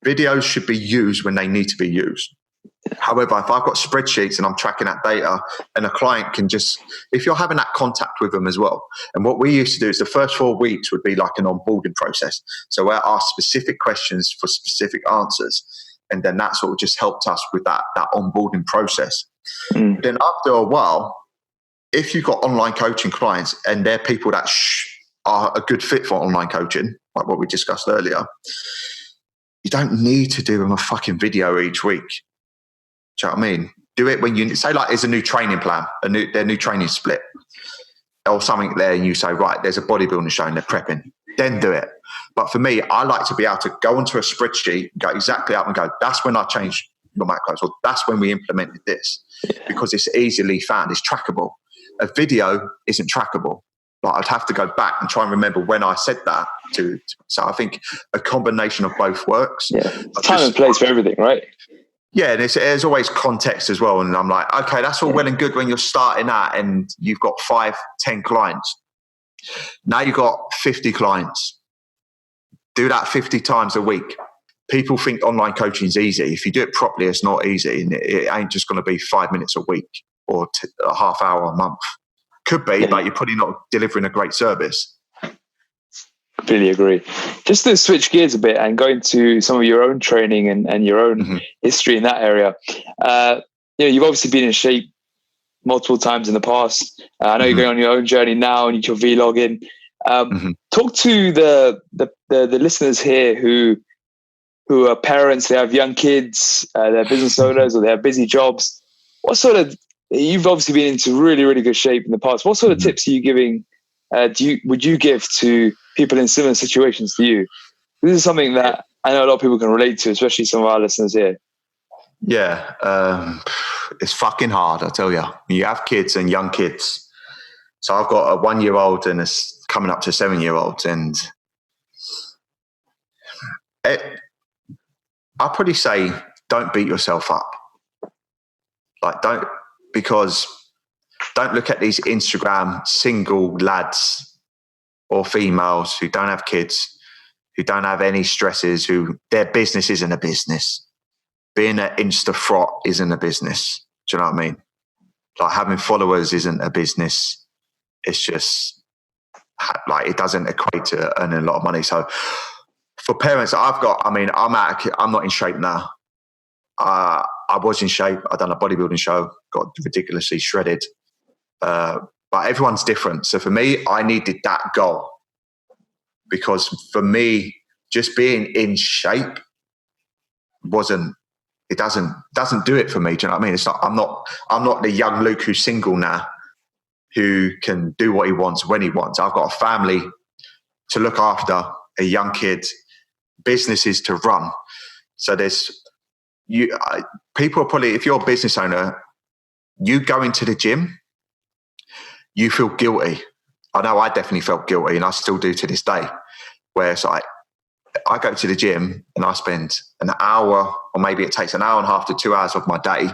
videos should be used when they need to be used. However, if I've got spreadsheets and I'm tracking that data, and a client can just, if you're having that contact with them as well. And what we used to do is the first 4 weeks would be like an onboarding process. So I ask specific questions for specific answers. And then that sort of just helped us with that onboarding process. Then after a while, if you've got online coaching clients and they're people that are a good fit for online coaching, like what we discussed earlier, you don't need to do them a fucking video each week. Do you know what I mean? Do it when you say, like, there's a new training plan, their new training split or something there, and you say, right, there's a bodybuilding show and they're prepping. Then do it. But for me, I like to be able to go onto a spreadsheet, go exactly up and go, that's when I changed your macros, or that's when we implemented this, because it's easily found, it's trackable. A video isn't trackable. Like, I'd have to go back and try and remember when I said that. So I think a combination of both works. Yeah, time and place for everything, right? Yeah, and there's always context as well. And I'm like, okay, that's all well and good when you're starting out and you've got 5, 10 clients. Now you've got 50 clients. Do that 50 times a week. People think online coaching is easy. If you do it properly, it's not easy. And it ain't just going to be 5 minutes a week or a half hour a month. Could be, but you're probably not delivering a great service. Completely agree. Just to switch gears a bit and go into some of your own training and your own history in that area. You've obviously been in shape multiple times in the past. I know you're going on your own journey now and you're vlogging. Talk to the listeners here who are parents, they have young kids, they're business owners, or they have busy jobs. You've obviously been into really, really good shape in the past. What sort of tips are you giving? Would you give to people in similar situations to you? This is something that I know a lot of people can relate to, especially some of our listeners here. Yeah, it's fucking hard, I tell you. You have kids and young kids. So I've got a 1-year-old and it's coming up to 7-year-old, and I'd probably say don't beat yourself up. Don't look at these Instagram single lads or females who don't have kids, who don't have any stresses, who their business isn't a business. Being an Insta frot isn't a business. Do you know what I mean? Like, having followers isn't a business. It's just like, it doesn't equate to earning a lot of money. So For parents, I'm not in shape now. I was in shape. I've done a bodybuilding show, got ridiculously shredded. But everyone's different. So for me, I needed that goal, because for me, just being in shape doesn't do it for me. Do you know what I mean? It's not, I'm not the young Luke who's single now, who can do what he wants when he wants. I've got a family to look after, a young kid, businesses to run. So people are probably, if you're a business owner, you go into the gym, you feel guilty. I know I definitely felt guilty, and I still do to this day, where it's like, I go to the gym and I spend an hour, or maybe it takes an hour and a half to 2 hours of my day,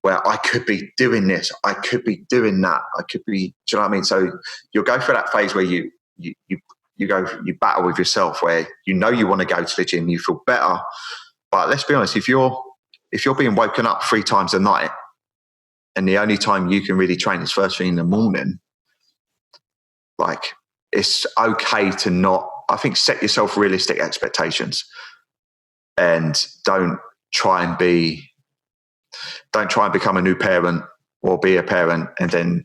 where I could be doing this, I could be doing that, I could be, do you know what I mean? So you'll go through that phase where you battle with yourself, where you want to go to the gym, you feel better. But let's be honest, if you're being woken up 3 times a night, and the only time you can really train is first thing in the morning, like, it's okay to not, I think, set yourself realistic expectations, and don't try and become a new parent or be a parent and then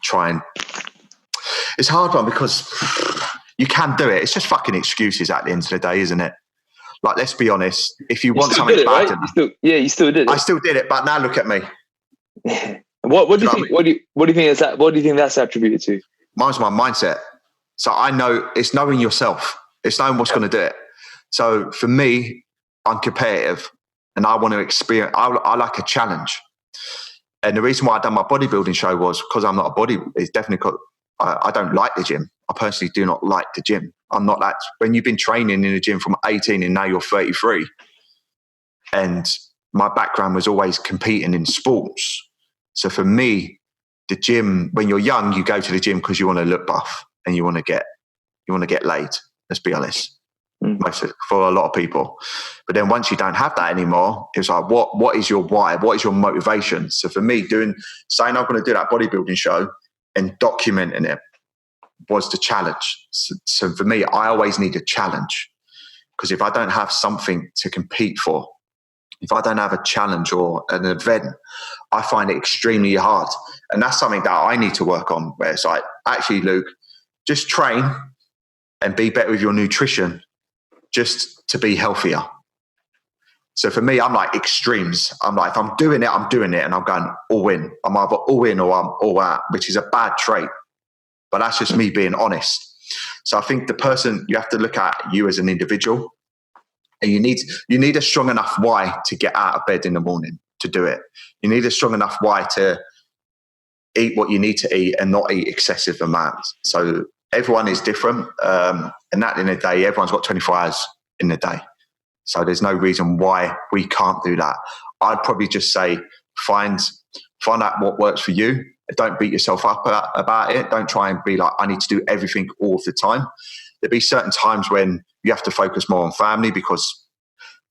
it's a hard one, because you can do it. It's just fucking excuses at the end of the day, isn't it? Like, let's be honest. If you want something bad, right? You still did it. I still did it, but now look at me. What do you think? What do you think is that? What do you think that's attributed to? Mine's my mindset. So I know it's knowing yourself. It's knowing what's going to do it. So for me, I'm competitive, and I want to experience. I like a challenge. And the reason why I done my bodybuilding show was because I'm not it's definitely because I don't like the gym. I personally do not like the gym. I'm not that. When you've been training in the gym from 18 and now you're 33, and my background was always competing in sports. So for me, the gym, when you're young, you go to the gym because you want to look buff and you want to get laid. Let's be honest. For a lot of people. But then once you don't have that anymore, it's like, what is your why? What is your motivation? So for me, saying I'm going to do that bodybuilding show and documenting it was the challenge. So for me, I always need a challenge, because if I don't have something to compete for, if I don't have a challenge or an event, I find it extremely hard. And that's something that I need to work on, where it's like, actually, Luke, just train and be better with your nutrition, just to be healthier. So for me, I'm like extremes. I'm like, if I'm doing it, I'm doing it, and I'm going all in. I'm either all in or I'm all out, which is a bad trait. But that's just me being honest. So I think you have to look at you as an individual, and you need a strong enough why to get out of bed in the morning to do it. You need a strong enough why to eat what you need to eat and not eat excessive amounts. So everyone is different. And at the end of the day, everyone's got 24 hours in the day. So there's no reason why we can't do that. I'd probably just say, find out what works for you. Don't beat yourself up about it. Don't try and be like, I need to do everything all of the time. There'll be certain times when you have to focus more on family, because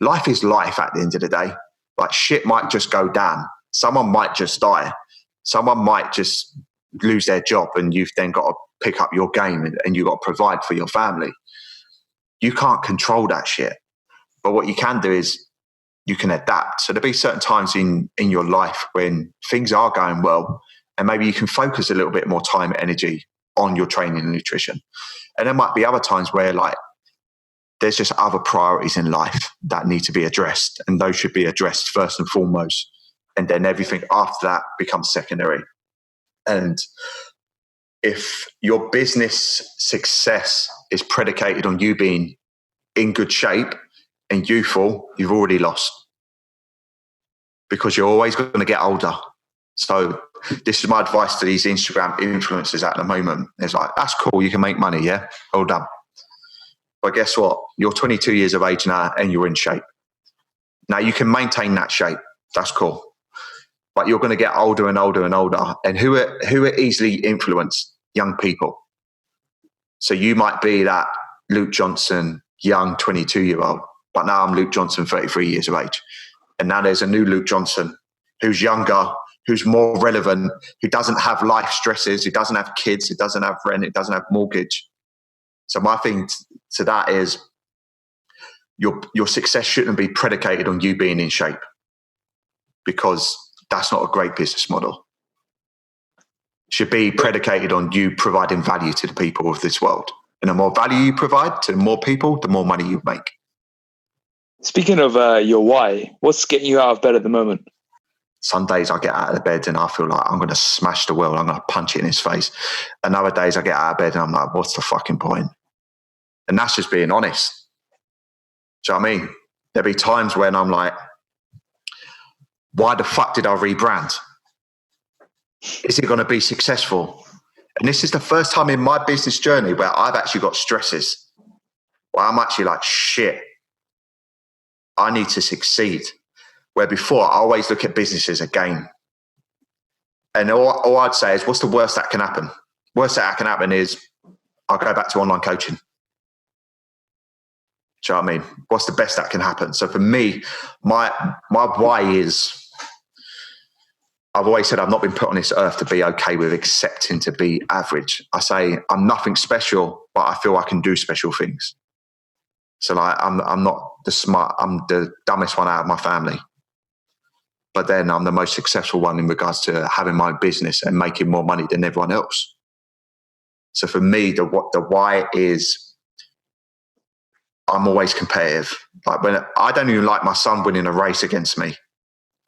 life is life at the end of the day. Like, shit might just go down. Someone might just die. Someone might just lose their job, and you've then got to pick up your game, and you've got to provide for your family. You can't control that shit. But what you can do is you can adapt. So there'll be certain times in your life when things are going well, and maybe you can focus a little bit more time and energy on your training and nutrition. And there might be other times where, like, there's just other priorities in life that need to be addressed, and those should be addressed first and foremost. And then everything after that becomes secondary. And if your business success is predicated on you being in good shape and youthful, you've already lost, because you're always going to get older. So this is my advice to these Instagram influencers at the moment. It's like, that's cool, you can make money, yeah? Well done. But guess what? You're 22 years of age now and you're in shape. Now you can maintain that shape. That's cool. But you're going to get older and older and older. And who are easily influenced? Young people. So you might be that Luke Johnson, young 22-year-old. But now I'm Luke Johnson, 33 years of age. And now there's a new Luke Johnson who's younger, who's more relevant, who doesn't have life stresses, who doesn't have kids, who doesn't have rent, who doesn't have mortgage. So my thing to that is, your success shouldn't be predicated on you being in shape, because that's not a great business model. It should be predicated on you providing value to the people of this world. And the more value you provide to more people, the more money you make. Speaking of your why, what's getting you out of bed at the moment? Some days I get out of the bed and I feel like I'm going to smash the world. I'm going to punch it in his face. And other days I get out of bed and I'm like, what's the fucking point? And that's just being honest. Do you know what I mean? There'll be times when I'm like, why the fuck did I rebrand? Is it going to be successful? And this is the first time in my business journey where I've actually got stresses. Where I'm actually like, shit, I need to succeed. Where before, I always look at business as a game. And all I'd say is, what's the worst that can happen? Worst that can happen is I'll go back to online coaching. Do you know what I mean? What's the best that can happen? So for me, my why is, I've always said I've not been put on this earth to be okay with accepting to be average. I say I'm nothing special, but I feel I can do special things. So like I'm not the smart, I'm the dumbest one out of my family. But then I'm the most successful one in regards to having my business and making more money than everyone else. So for me, the why is I'm always competitive. Like when I don't even like my son winning a race against me,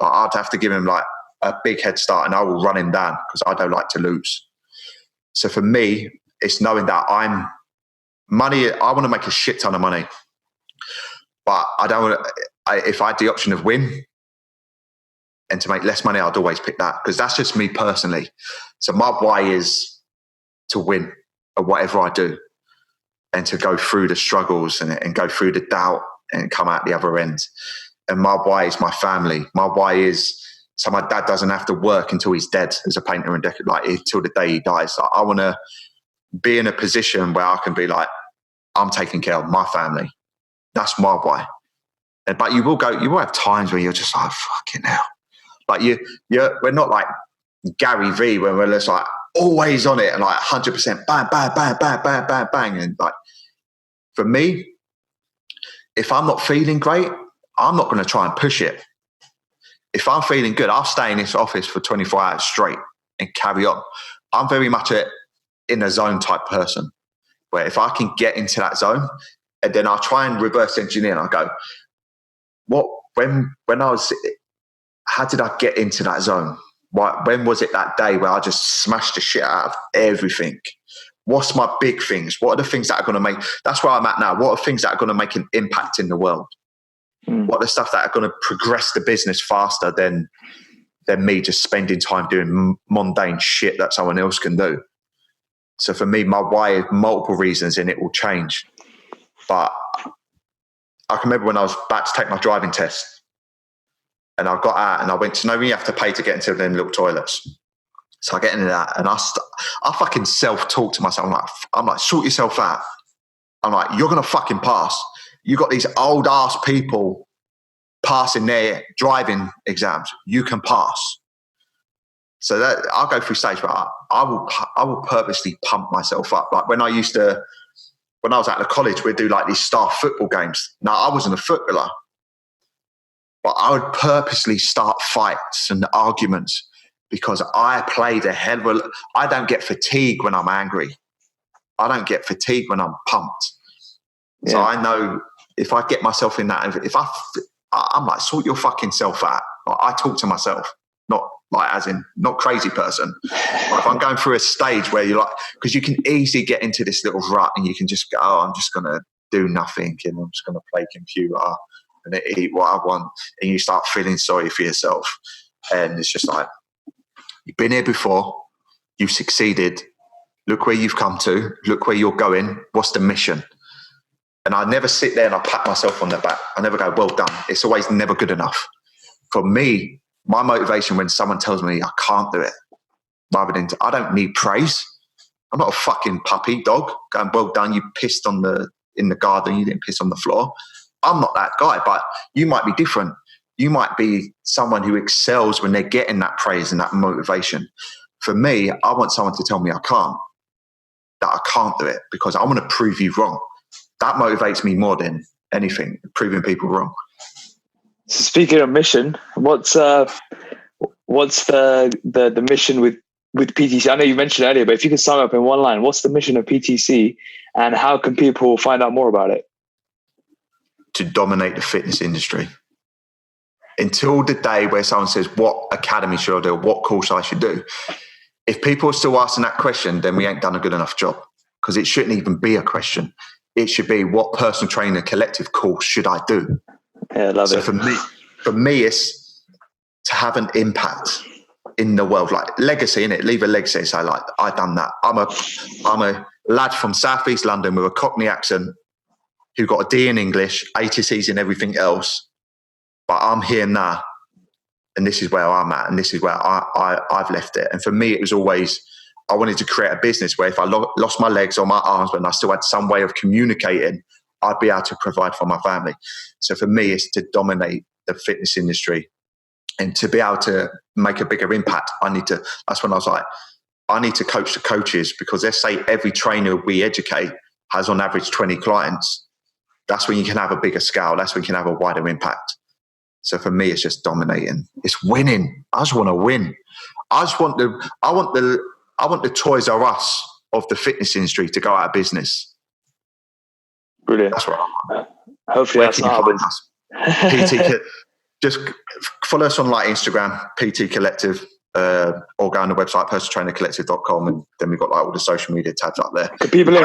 but I'd have to give him like a big head start and I will run him down because I don't like to lose. So for me, it's knowing that I want to make a shit ton of money, but I don't want to, if I had the option of win and to make less money, I'd always pick that, because that's just me personally. So my why is to win at whatever I do and to go through the struggles and go through the doubt and come out the other end. And my why is my family. My why is so my dad doesn't have to work until he's dead as a painter and decorator, like until the day he dies. Like, I want to be in a position where I can be like, I'm taking care of my family. That's my why. But you will have times where you're just like, fucking hell. Like we're not like Gary V, when we're just like always on it and like 100% bang, bang, bang, bang, bang, bang, bang. And like, for me, if I'm not feeling great, I'm not going to try and push it. If I'm feeling good, I'll stay in this office for 24 hours straight and carry on. I'm very much in a zone type person, where if I can get into that zone, and then I'll try and reverse engineer and I'll go, how did I get into that zone? When was it that day where I just smashed the shit out of everything? What's my big things? What are the things that are going to make, that's where I'm at now. What are things that are going to make an impact in the world? What are the stuff that are going to progress the business faster than me just spending time doing mundane shit that someone else can do? So for me, my why is multiple reasons, and it will change. But I can remember when I was about to take my driving test, and I got out and I went to, when you have to pay to get into them little toilets. So I get into that and I fucking self-talk to myself. I'm like, sort yourself out. I'm like, you're going to fucking pass. You got these old ass people passing their driving exams. You can pass. So that I'll go through stage where I will purposely pump myself up. Like when I was at the college, we'd do like these staff football games. Now I wasn't a footballer, but I would purposely start fights and arguments because I played a hell of I don't get fatigued when I'm angry. I don't get fatigued when I'm pumped. Yeah. So I know if I get myself in that, I'm like, sort your fucking self out. Like, I talk to myself, not like as in not crazy person. Like if I'm going through a stage where you're like, because you can easily get into this little rut and you can just go, oh, I'm just going to do nothing and I'm just going to play computer and eat what I want. And you start feeling sorry for yourself. And it's just like, you've been here before, you've succeeded. Look where you've come to. Look where you're going. What's the mission? And I never sit there and I pat myself on the back. I never go, well done. It's always never good enough. For me, my motivation when someone tells me I can't do it, rather than I don't need praise. I'm not a fucking puppy dog going, well done, you pissed in the garden, you didn't piss on the floor. I'm not that guy, but you might be different. You might be someone who excels when they're getting that praise and that motivation. For me, I want someone to tell me that I can't do it, because I want to prove you wrong. That motivates me more than anything, proving people wrong. Speaking of mission, what's the mission with PTC? I know you mentioned earlier, but if you could sum up in one line, what's the mission of PTC and how can people find out more about it? To dominate the fitness industry. Until the day where someone says, what academy should I do? What course I should do? If people are still asking that question, then we ain't done a good enough job, because it shouldn't even be a question. It should be, what personal trainer collective course should I do? Yeah, I love it. So for me, it's to have an impact in the world, like legacy, innit? Leave a legacy. So like, I've done that. I'm a lad from Southeast London with a Cockney accent who got a D in English, ATCs in everything else. But I'm here now, and this is where I'm at, and this is where I've left it. And for me, it was always, I wanted to create a business where if I lost my legs or my arms, but I still had some way of communicating, I'd be able to provide for my family. So for me, it's to dominate the fitness industry, and to be able to make a bigger impact. That's when I was like, I need to coach the coaches, because let's say every trainer we educate has on average 20 clients. That's when you can have a bigger scale. That's when you can have a wider impact. So for me, it's just dominating. It's winning. I just want to win. I want the Toys R Us of the fitness industry to go out of business. Brilliant. That's what I want. Hopefully that's not PT, just follow us on like Instagram, PT Collective, or go on the website, personaltrainercollective.com, and then we've got like all the social media tabs up there. Do people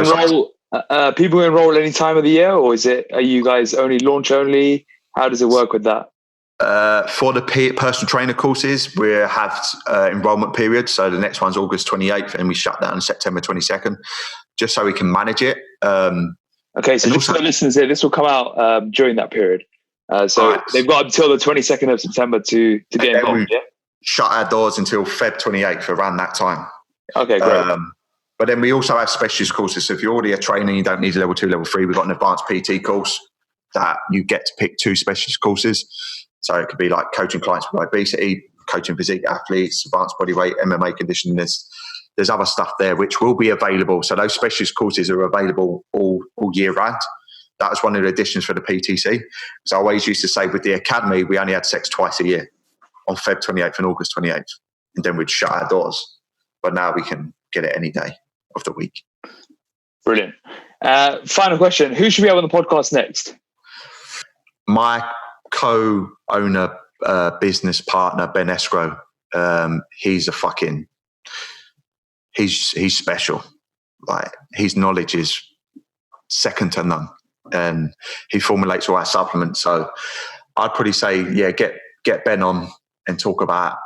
enroll any time of the year, or are you guys only launch only? How does it work with that? For the personal trainer courses, we have enrollment periods. So the next one's August 28th, and we shut down September 22nd, just so we can manage it. Okay, so just for the listeners here, this will come out during that period. So they've got until the 22nd of September to get involved. Yeah? Shut our doors until Feb 28th, around that time. Okay, great. But then we also have specialist courses. So if you're already a trainer, you don't need level 2, level 3. We've got an advanced PT course that you get to pick 2 specialist courses. So it could be like coaching clients with obesity, coaching physique athletes, advanced bodyweight, MMA conditioning. There's other stuff there which will be available. So those specialist courses are available all year round. That was one of the additions for the PTC. So I always used to say with the academy, we only had sex twice a year, on Feb 28th and August 28th. And then we'd shut our doors. But now we can get it any day of the week. Brilliant. Final question. Who should we have on the podcast next? My co-owner, business partner, Ben Escrow. He's he's special. Like, his knowledge is second to none, and he formulates all our supplements. So I'd probably say, get Ben on and talk about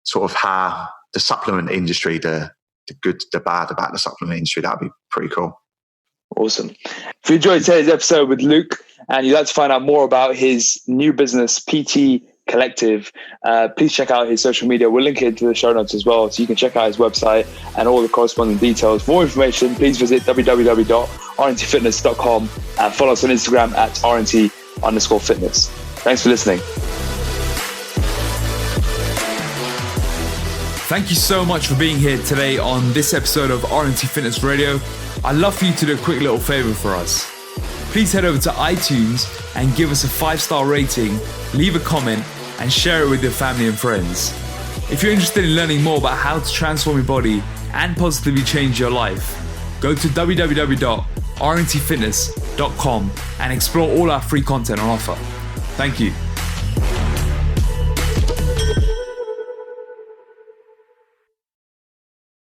sort of how the supplement industry, the good, the bad about the supplement industry. That'd be pretty cool. Awesome. If you enjoyed today's episode with Luke and you'd like to find out more about his new business, PT Collective, please check out his social media. We'll link it to the show notes as well, so you can check out his website and all the corresponding details. For more information, please visit www.rntfitness.com and follow us on Instagram at RNT_fitness. Thanks for listening. Thank you so much for being here today on this episode of RNT Fitness Radio. I'd love for you to do a quick little favor for us. Please head over to iTunes and give us a 5-star rating, leave a comment, and share it with your family and friends. If you're interested in learning more about how to transform your body and positively change your life, go to www.rntfitness.com and explore all our free content on offer. Thank you.